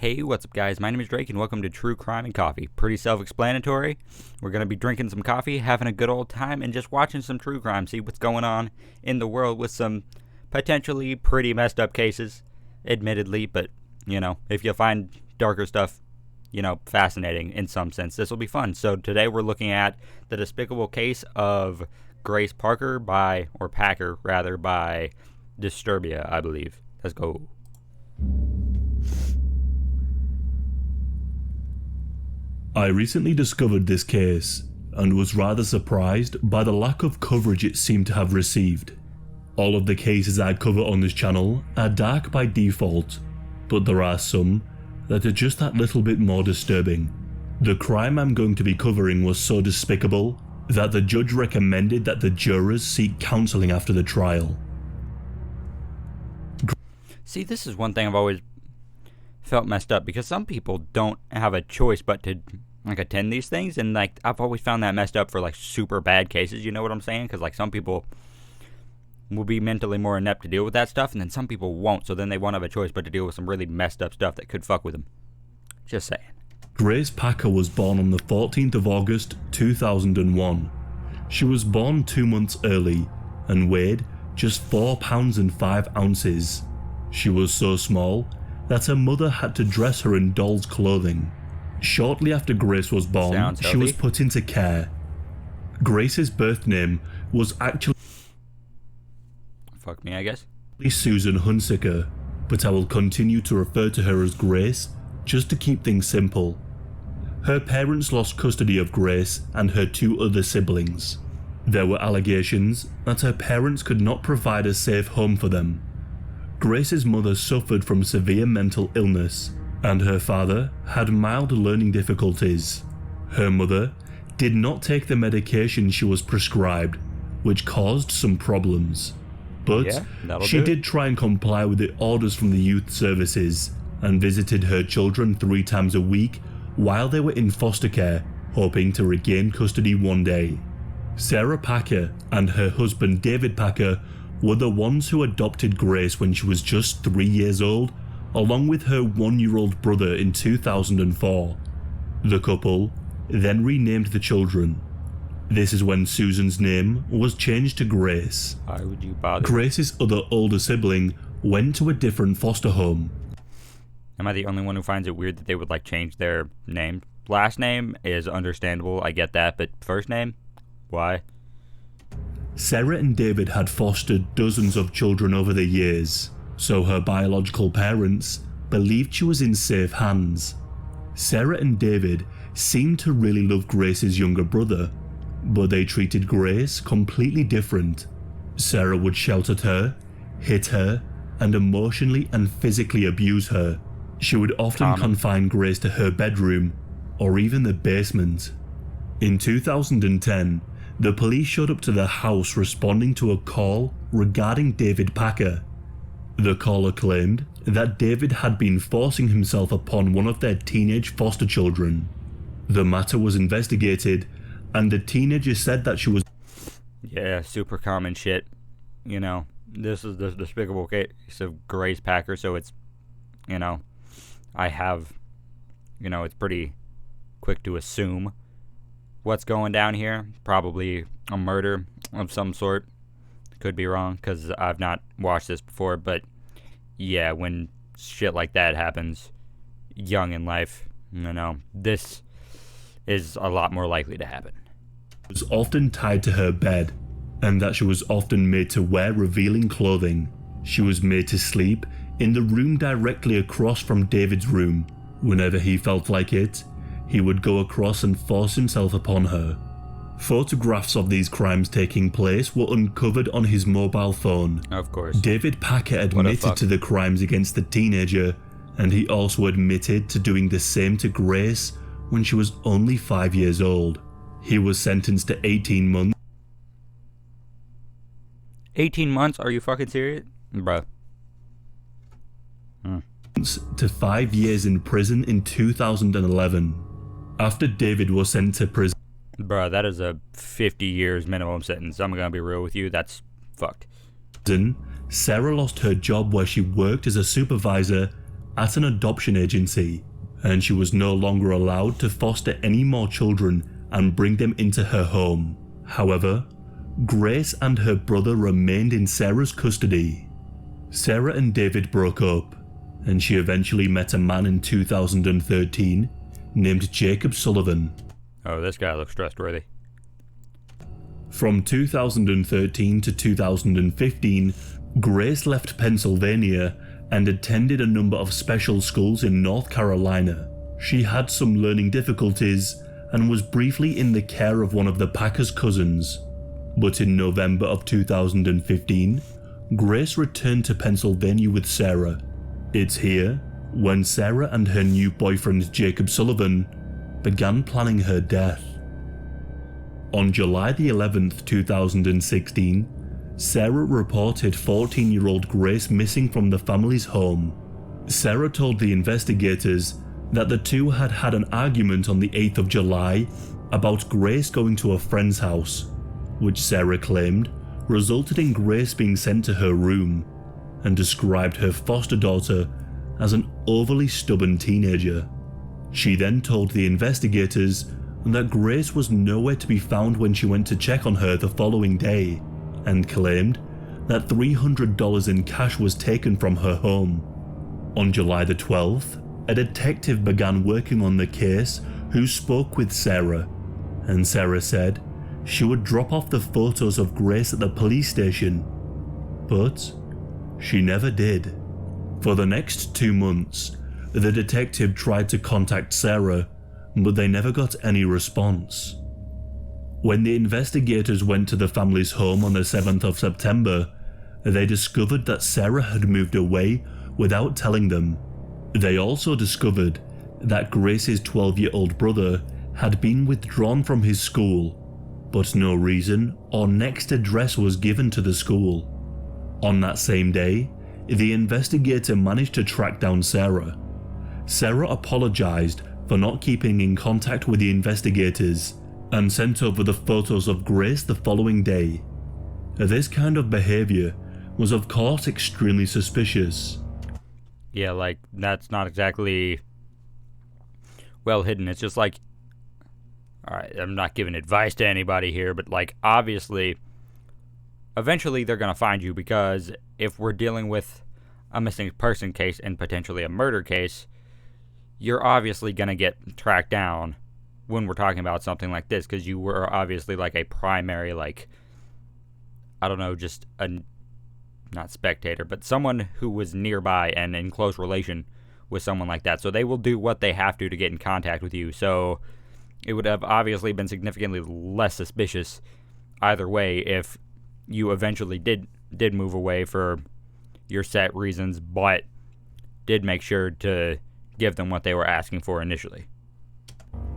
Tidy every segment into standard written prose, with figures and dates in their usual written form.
Hey, what's up guys? My name is Drake and welcome to True Crime and Coffee. Pretty self-explanatory. We're going to be drinking some coffee, having a good old time, and just watching some true crime, see what's going on in the world with some potentially pretty messed up cases, admittedly, but, you know, if you find darker stuff, you know, fascinating in some sense, this will be fun. So today we're looking at the despicable case of Grace Packer by Disturbia, I believe. Let's go. I recently discovered this case and was rather surprised by the lack of coverage it seemed to have received. All of the cases I cover on this channel are dark by default, but there are some that are just that little bit more disturbing. The crime I'm going to be covering was so despicable that the judge recommended that the jurors seek counselling after the trial. See, this is one thing I've always felt messed up, because some people don't have a choice but to attend these things, and I've always found that messed up for super bad cases, you know what I'm saying? Because some people will be mentally more inept to deal with that stuff, and then some people won't, so then they won't have a choice but to deal with some really messed up stuff that could fuck with them. Just saying. Grace Packer was born on the 14th of August 2001. She was born 2 months early and weighed just 4 pounds and 5 ounces. She was so small that her mother had to dress her in doll's clothing. Shortly after Grace was born, she was put into care. Grace's birth name was actually fuck me, I guess, Susan Hunsaker, but I will continue to refer to her as Grace just to keep things simple. Her parents lost custody of Grace and her 2 other siblings. There were allegations that her parents could not provide a safe home for them. Grace's mother suffered from severe mental illness, and her father had mild learning difficulties. Her mother did not take the medication she was prescribed, which caused some problems. But she did try and comply with the orders from the youth services and visited her children 3 times a week while they were in foster care, hoping to regain custody one day. Sarah Packer and her husband David Packer were the ones who adopted Grace when she was just 3 years old, along with her 1-year-old brother in 2004. The couple then renamed the children. This is when Susan's name was changed to Grace. Why would you bother? Grace's other older sibling went to a different foster home. Am I the only one who finds it weird that they would change their name? Last name is understandable, I get that, but first name? Why? Sarah and David had fostered dozens of children over the years, so her biological parents believed she was in safe hands. Sarah and David seemed to really love Grace's younger brother, but they treated Grace completely different. Sarah would shout at her, hit her, and emotionally and physically abuse her. She would often confine Grace to her bedroom, or even the basement. In 2010, the police showed up to the house responding to a call regarding David Packer. The caller claimed that David had been forcing himself upon one of their teenage foster children. The matter was investigated, and the teenager said that she was... Yeah, super common shit. You know, this is the despicable case of Grace Packer, so it's, you know, it's pretty quick to assume what's going down here. Probably a murder of some sort. Could be wrong, because I've not watched this before, but yeah, when shit like that happens young in life, you know, this is a lot more likely to happen. Was often tied to her bed, and that she was often made to wear revealing clothing. She was made to sleep in the room directly across from David's room. Whenever he felt like it, he would go across and force himself upon her. Photographs of these crimes taking place were uncovered on his mobile phone. Of course. David Packer admitted to the crimes against the teenager, and he also admitted to doing the same to Grace when she was only 5 years old. He was sentenced to 18 months. 18 months? Are you fucking serious? Bruh. To 5 years in prison in 2011. After David was sent to prison... Bruh, that is a 50 years minimum sentence. I'm gonna be real with you. That's fucked. Sarah lost her job where she worked as a supervisor at an adoption agency, and she was no longer allowed to foster any more children and bring them into her home. However, Grace and her brother remained in Sarah's custody. Sarah and David broke up, and she eventually met a man in 2013 named Jacob Sullivan. Oh, this guy looks trustworthy. From 2013 to 2015, Grace left Pennsylvania and attended a number of special schools in North Carolina. She had some learning difficulties and was briefly in the care of one of the Packers' cousins. But in November of 2015, Grace returned to Pennsylvania with Sarah. It's here when Sarah and her new boyfriend Jacob Sullivan began planning her death. On July the 11th, 2016, Sarah reported 14-year-old Grace missing from the family's home. Sarah told the investigators that the two had had an argument on the 8th of July about Grace going to a friend's house, which Sarah claimed resulted in Grace being sent to her room, and described her foster daughter as an overly stubborn teenager. She then told the investigators that Grace was nowhere to be found when she went to check on her the following day, and claimed that $300 in cash was taken from her home. On July the 12th, a detective began working on the case who spoke with Sarah, and Sarah said she would drop off the photos of Grace at the police station, but she never did. For the next 2 months, the detective tried to contact Sarah, but they never got any response. When the investigators went to the family's home on the 7th of September, they discovered that Sarah had moved away without telling them. They also discovered that Grace's 12-year-old brother had been withdrawn from his school, but no reason or next address was given to the school. On that same day, the investigator managed to track down Sarah. Sarah apologized for not keeping in contact with the investigators and sent over the photos of Grace the following day. This kind of behavior was of course extremely suspicious. Yeah, like, that's not exactly well hidden. It's just like, alright, I'm not giving advice to anybody here, but like, obviously, eventually they're going to find you, because if we're dealing with a missing person case and potentially a murder case, you're obviously going to get tracked down when we're talking about something like this, because you were obviously like a primary, like, I don't know, just a, not spectator, but someone who was nearby and in close relation with someone like that. So they will do what they have to get in contact with you. So it would have obviously been significantly less suspicious either way if you eventually did move away for your set reasons, but did make sure to give them what they were asking for initially.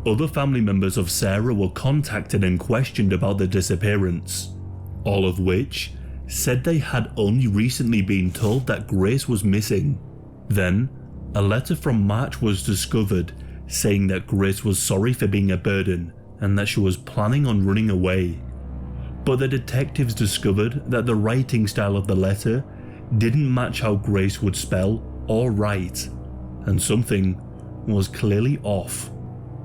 Other family members of Sarah were contacted and questioned about the disappearance, all of which said they had only recently been told that Grace was missing. Then, a letter from March was discovered saying that Grace was sorry for being a burden and that she was planning on running away. But the detectives discovered that the writing style of the letter didn't match how Grace would spell or write, and something was clearly off.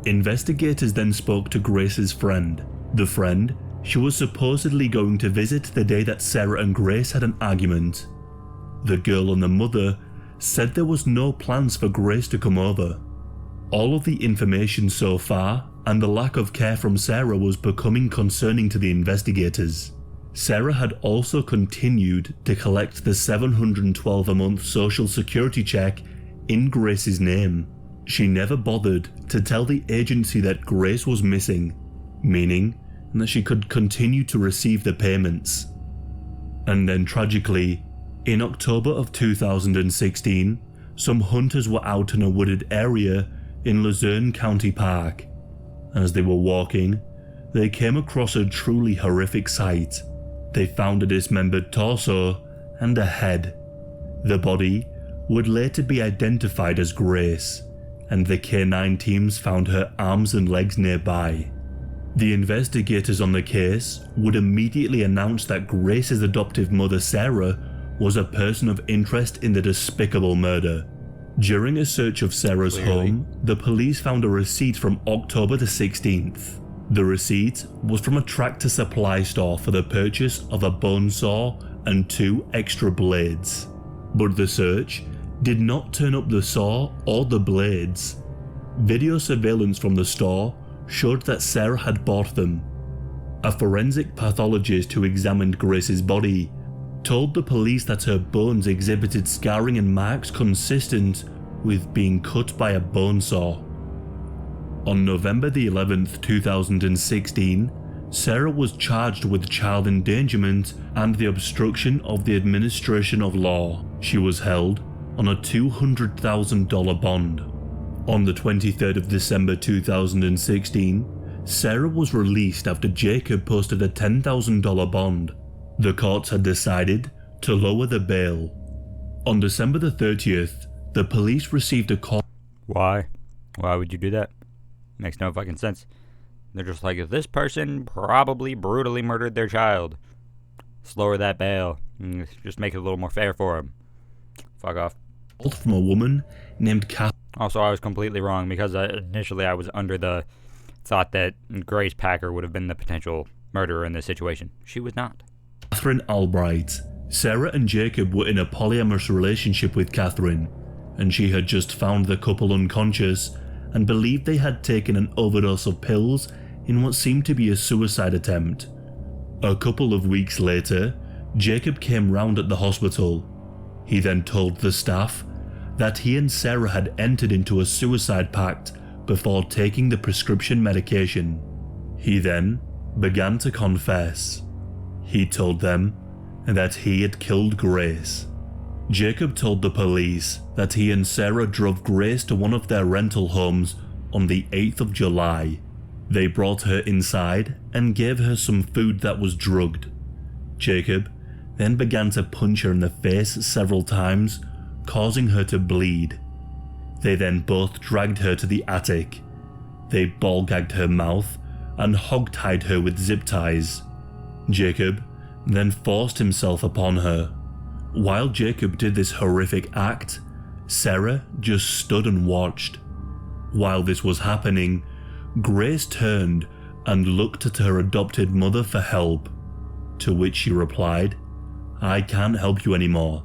Investigators then spoke to Grace's friend, the friend she was supposedly going to visit the day that Sarah and Grace had an argument. The girl and the mother said there was no plans for Grace to come over. All of the information so far and the lack of care from Sarah was becoming concerning to the investigators. Sarah had also continued to collect the $712 a month social security check in Grace's name. She never bothered to tell the agency that Grace was missing, meaning that she could continue to receive the payments. And then tragically, in October of 2016, some hunters were out in a wooded area in Luzerne County Park. As they were walking, they came across a truly horrific sight. They found a dismembered torso and a head. The body would later be identified as Grace, and the K9 teams found her arms and legs nearby. The investigators on the case would immediately announce that Grace's adoptive mother Sarah was a person of interest in the despicable murder. During a search of Sarah's Clearly. home, the police found a receipt from October the 16th. The receipt was from a Tractor Supply store for the purchase of a bone saw and 2 extra blades. But the search did not turn up the saw or the blades. Video surveillance from the store showed that Sarah had bought them. A forensic pathologist who examined Grace's body told the police that her bones exhibited scarring and marks consistent with being cut by a bone saw. On November the 11th, 2016, Sarah was charged with child endangerment and the obstruction of the administration of law. She was held on a $200,000 bond. On the 23rd of December 2016, Sarah was released after Jacob posted a $10,000 bond. The courts had decided to lower the bail. On December the 30th, the police received a call. Why? Why would you do that? Makes no fucking sense. They're just like, this person probably brutally murdered their child. Let's lower that bail. Just make it a little more fair for him. Fuck off. From a woman named Catherine. Also, I was completely wrong because initially I was under the thought that Grace Packer would have been the potential murderer in this situation. She was not. Catherine Albright. Sarah and Jacob were in a polyamorous relationship with Catherine, and she had just found the couple unconscious and believed they had taken an overdose of pills in what seemed to be a suicide attempt. A couple of weeks later, Jacob came round at the hospital. He then told the staff that he and Sarah had entered into a suicide pact before taking the prescription medication. He then began to confess. He told them that he had killed Grace. Jacob told the police that he and Sarah drove Grace to one of their rental homes on the 8th of July. They brought her inside and gave her some food that was drugged. Jacob then began to punch her in the face several times, causing her to bleed. They then both dragged her to the attic. They ball-gagged her mouth and hog-tied her with zip ties. Jacob then forced himself upon her. While Jacob did this horrific act, Sarah just stood and watched. While this was happening, Grace turned and looked at her adopted mother for help, to which she replied, "I can't help you anymore.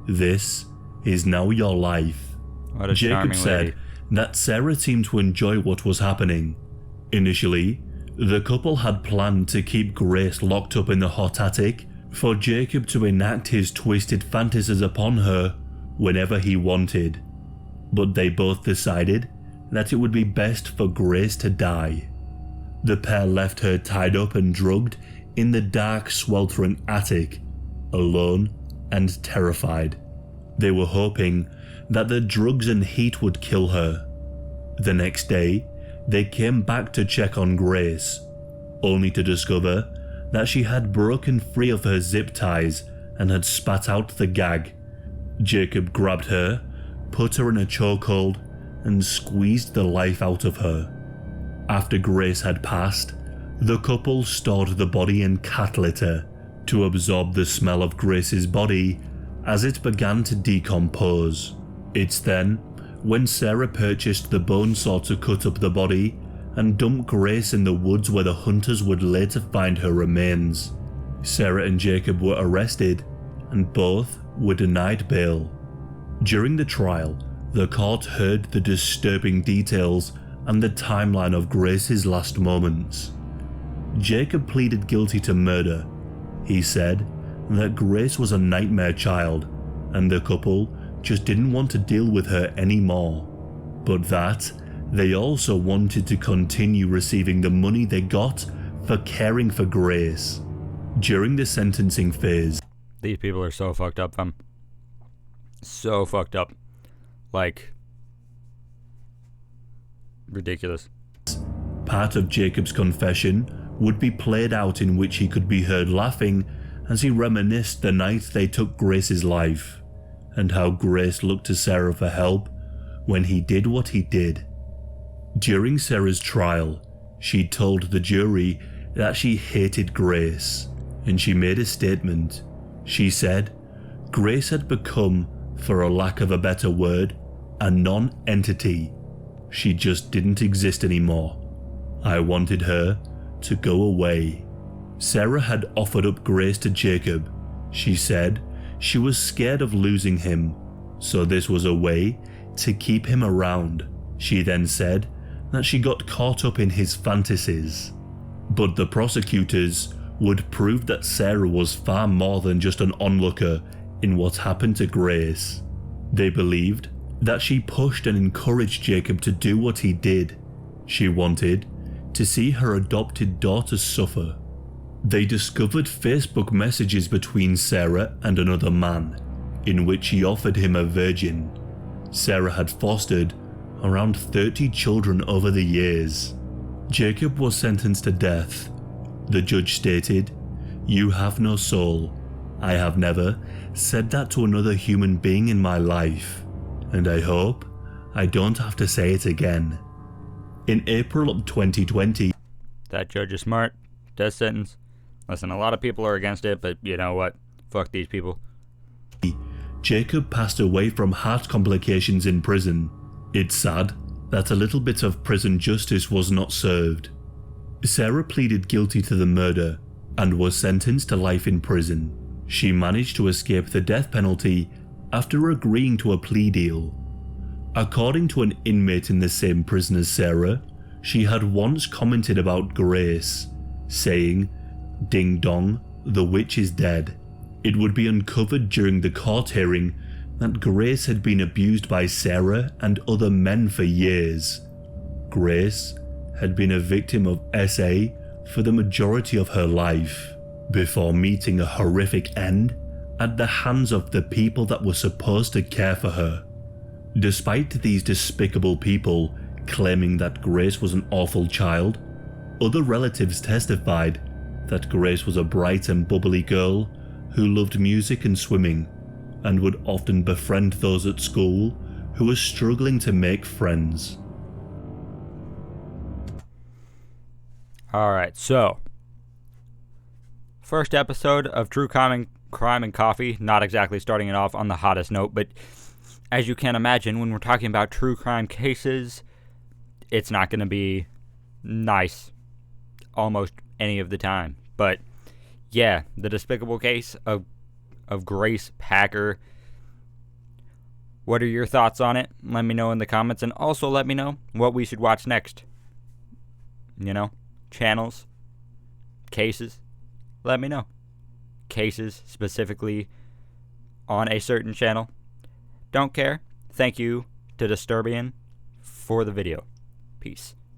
This is now your life." What a Jacob charming said lady. that Sarah seemed to enjoy what was happening. Initially, the couple had planned to keep Grace locked up in the hot attic for Jacob to enact his twisted fantasies upon her whenever he wanted. But they both decided that it would be best for Grace to die. The pair left her tied up and drugged in the dark, sweltering attic, alone and terrified. They were hoping that the drugs and heat would kill her. The next day, they came back to check on Grace, only to discover that she had broken free of her zip ties and had spat out the gag. Jacob grabbed her, put her in a chokehold, and squeezed the life out of her. After Grace had passed, the couple stored the body in cat litter to absorb the smell of Grace's body as it began to decompose. It's then when Sarah purchased the bone saw to cut up the body and dump Grace in the woods where the hunters would later find her remains. Sarah and Jacob were arrested, and both were denied bail. During the trial, the court heard the disturbing details and the timeline of Grace's last moments. Jacob pleaded guilty to murder. He said that Grace was a nightmare child, and the couple just didn't want to deal with her anymore, but that they also wanted to continue receiving the money they got for caring for Grace. During the sentencing phase, These people are so fucked up, fam. So fucked up. Like, ridiculous. part of Jacob's confession would be played out in which he could be heard laughing as he reminisced the night they took Grace's life, and how Grace looked to Sarah for help when he did what he did. During Sarah's trial, she told the jury that she hated Grace, and she made a statement. She said Grace had become, for a lack of a better word, a non-entity. She just didn't exist anymore. I wanted her to go away. Sarah had offered up Grace to Jacob. She said she was scared of losing him, so this was a way to keep him around. She then said that she got caught up in his fantasies. But the prosecutors would prove that Sarah was far more than just an onlooker in what happened to Grace. They believed that she pushed and encouraged Jacob to do what he did. She wanted to see her adopted daughter suffer. They discovered Facebook messages between Sarah and another man, in which he offered him a virgin. Sarah had fostered around 30 children over the years. Jacob was sentenced to death. The judge stated, "You have no soul. I have never said that to another human being in my life, and I hope I don't have to say it again." In April of 2020, That judge is smart. Death sentence. Listen, a lot of people are against it, but you know what? Fuck these people. Jacob passed away from heart complications in prison. It's sad that a little bit of prison justice was not served. Sarah pleaded guilty to the murder and was sentenced to life in prison. She managed to escape the death penalty after agreeing to a plea deal. According to an inmate in the same prison as Sarah, she had once commented about Grace, saying, "Ding dong, the witch is dead." It would be uncovered during the court hearing that Grace had been abused by Sarah and other men for years. Grace had been a victim of SA for the majority of her life, before meeting a horrific end at the hands of the people that were supposed to care for her. Despite these despicable people claiming that Grace was an awful child, other relatives testified that Grace was a bright and bubbly girl who loved music and swimming, and would often befriend those at school who were struggling to make friends. Alright, so first episode of True Crime and Coffee, not exactly starting it off on the hottest note, but as you can imagine, when we're talking about true crime cases, it's not going to be nice almost any of the time. But yeah, the despicable case of Grace Packer. What are your thoughts on it? Let me know in the comments, and also let me know what we should watch next. You know, channels, cases, let me know. Cases specifically on a certain channel. Don't care. Thank you to Disturbian for the video. Peace.